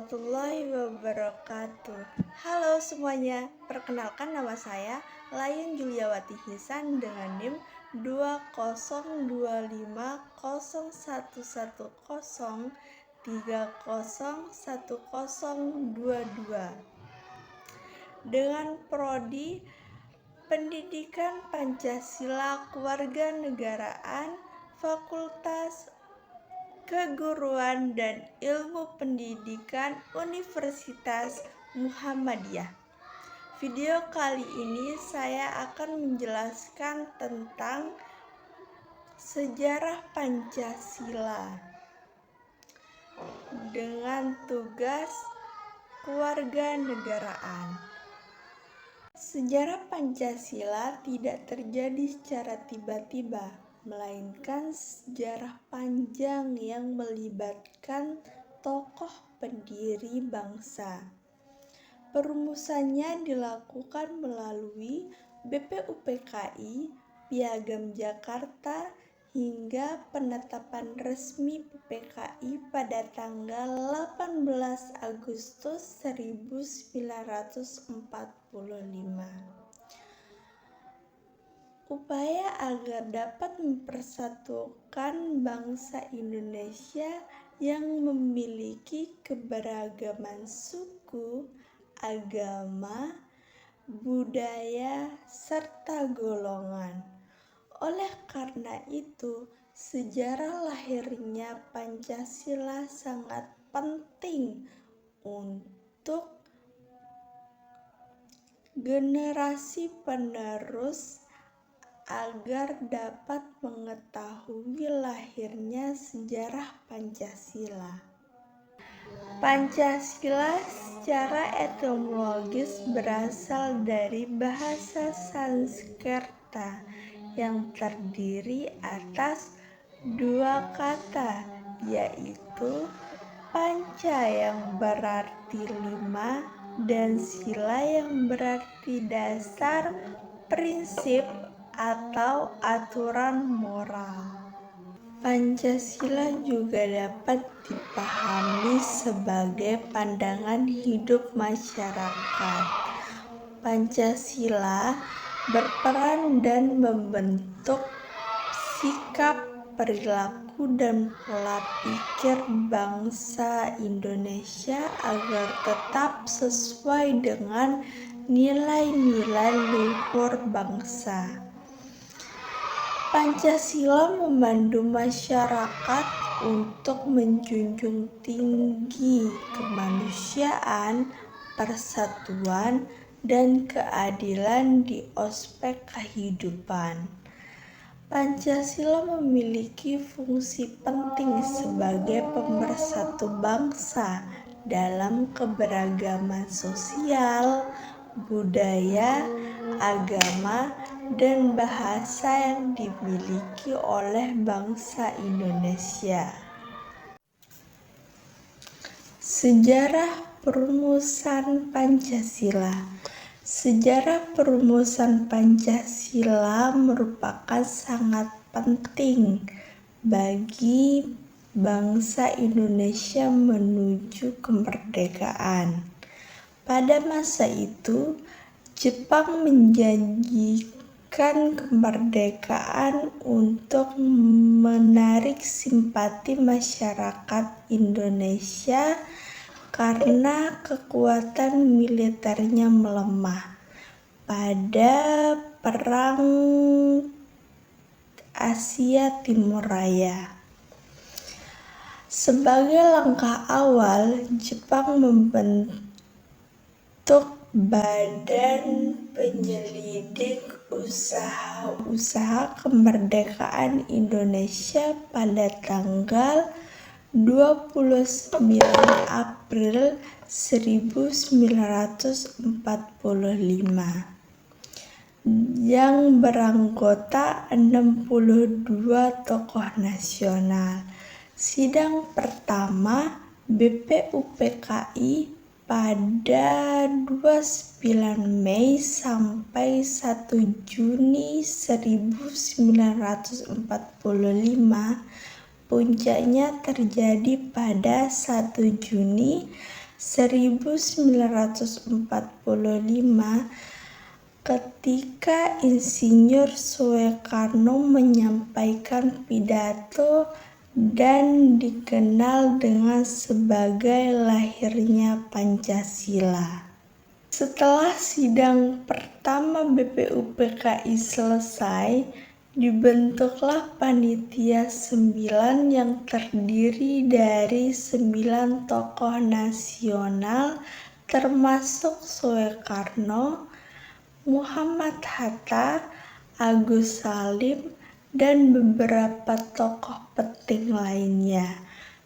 warahmatullahi wabarakatuh. Halo semuanya, perkenalkan nama saya Layan Juliawati Hisan dengan NIM 2025010301022 dengan prodi Pendidikan Pancasila Kewarganegaraan, Fakultas Keguruan dan Ilmu Pendidikan Universitas Muhammadiyah. Video kali ini saya akan menjelaskan tentang sejarah Pancasila dengan tugas kewarganegaraan. Sejarah Pancasila tidak terjadi secara tiba-tiba, melainkan sejarah panjang yang melibatkan tokoh pendiri bangsa. Perumusannya dilakukan melalui BPUPKI, Piagam Jakarta, hingga penetapan resmi PPKI pada tanggal 18 Agustus 1945. Upaya agar dapat mempersatukan bangsa Indonesia yang memiliki keberagaman suku, agama, budaya, serta golongan. Oleh karena itu, sejarah lahirnya Pancasila sangat penting untuk generasi penerus agar dapat mengetahui lahirnya sejarah Pancasila. Pancasila secara etimologis berasal dari bahasa Sanskerta yang terdiri atas dua kata, yaitu panca yang berarti lima dan sila yang berarti dasar, prinsip, atau aturan moral. Pancasila juga dapat dipahami sebagai pandangan hidup masyarakat. Pancasila berperan dan membentuk sikap, perilaku, dan pola pikir bangsa Indonesia agar tetap sesuai dengan nilai-nilai luhur bangsa. Pancasila memandu masyarakat untuk menjunjung tinggi kemanusiaan, persatuan, dan keadilan di aspek kehidupan. Pancasila memiliki fungsi penting sebagai pemersatu bangsa dalam keberagaman sosial, budaya, agama, dan bahasa yang dimiliki oleh bangsa Indonesia. Sejarah perumusan Pancasila. Sejarah perumusan Pancasila merupakan sangat penting bagi bangsa Indonesia menuju kemerdekaan. Pada masa itu, Jepang menjanjikan kemerdekaan untuk menarik simpati masyarakat Indonesia karena kekuatan militernya melemah pada Perang Asia Timur Raya. Sebagai langkah awal, Jepang membentuk Badan Penyelidik Usaha Kemerdekaan Indonesia pada tanggal 29 April 1945 yang beranggota 62 tokoh nasional. Sidang pertama BPUPKI pada 29 Mei sampai 1 Juni 1945, puncaknya terjadi pada 1 Juni 1945 ketika Insinyur Soekarno menyampaikan pidato dan dikenal dengan sebagai lahirnya Pancasila. Setelah sidang pertama BPUPKI selesai, dibentuklah Panitia 9 yang terdiri dari 9 tokoh nasional termasuk Soekarno, Muhammad Hatta, Agus Salim, dan beberapa tokoh penting lainnya.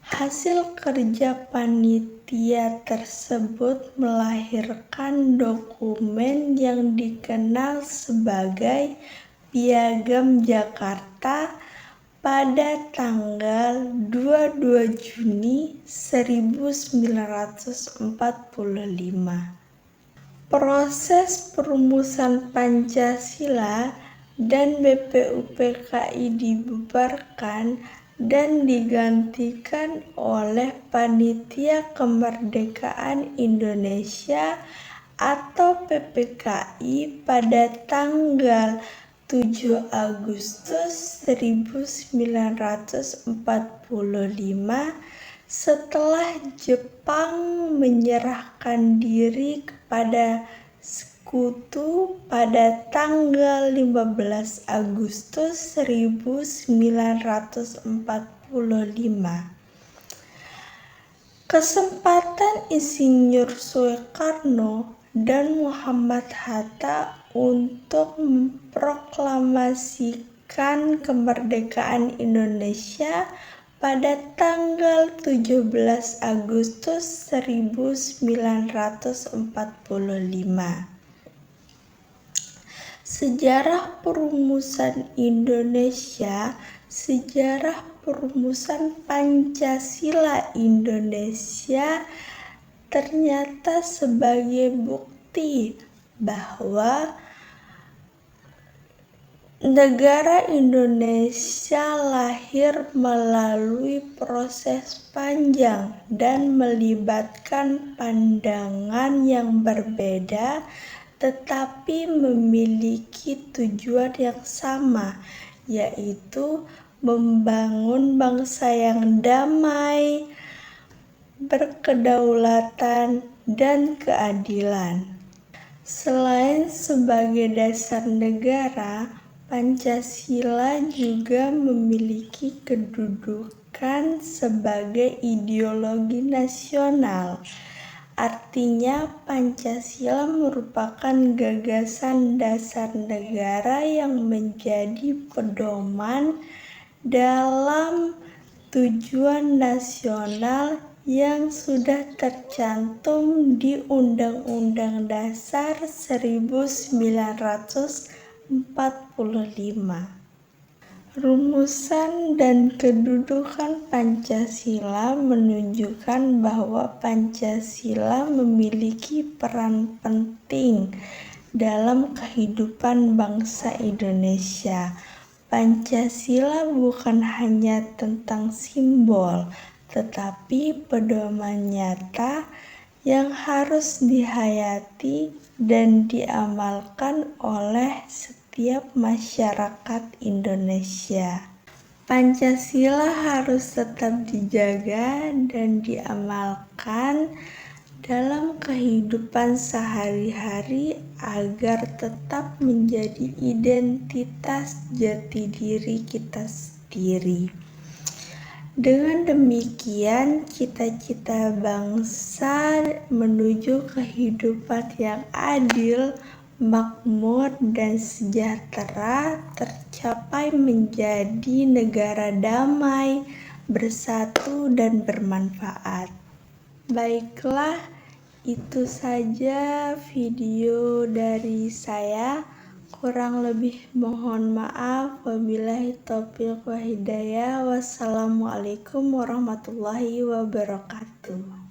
Hasil kerja panitia tersebut melahirkan dokumen yang dikenal sebagai Piagam Jakarta pada tanggal 22 Juni 1945. Proses perumusan Pancasila dan BPUPKI dibubarkan dan digantikan oleh Panitia Kemerdekaan Indonesia atau PPKI pada tanggal 7 Agustus 1945 setelah Jepang menyerahkan diri kepada Sekutu pada tanggal 15 Agustus 1945. Kesempatan Insinyur Soekarno dan Muhammad Hatta untuk memproklamasikan kemerdekaan Indonesia pada tanggal 17 Agustus 1945. Sejarah perumusan Indonesia, sejarah perumusan Pancasila Indonesia ternyata sebagai bukti bahwa negara Indonesia lahir melalui proses panjang dan melibatkan pandangan yang berbeda tetapi memiliki tujuan yang sama, yaitu membangun bangsa yang damai, berkedaulatan, dan keadilan. Selain sebagai dasar negara, Pancasila juga memiliki kedudukan sebagai ideologi nasional. Artinya, Pancasila merupakan gagasan dasar negara yang menjadi pedoman dalam tujuan nasional yang sudah tercantum di Undang-Undang Dasar 1945. Rumusan dan kedudukan Pancasila menunjukkan bahwa Pancasila memiliki peran penting dalam kehidupan bangsa Indonesia. Pancasila bukan hanya tentang simbol, tetapi pedoman nyata yang harus dihayati dan diamalkan oleh setiap masyarakat Indonesia. Pancasila harus tetap dijaga dan diamalkan dalam kehidupan sehari-hari agar tetap menjadi identitas jati diri kita sendiri. Dengan demikian, cita-cita bangsa menuju kehidupan yang adil, makmur, dan sejahtera tercapai menjadi negara damai, bersatu, dan bermanfaat. Baiklah, itu saja video dari saya. Kurang lebih mohon maaf. Wabillahi taufiq wa hidayah. Wassalamualaikum warahmatullahi wabarakatuh.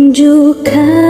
Tunjukkan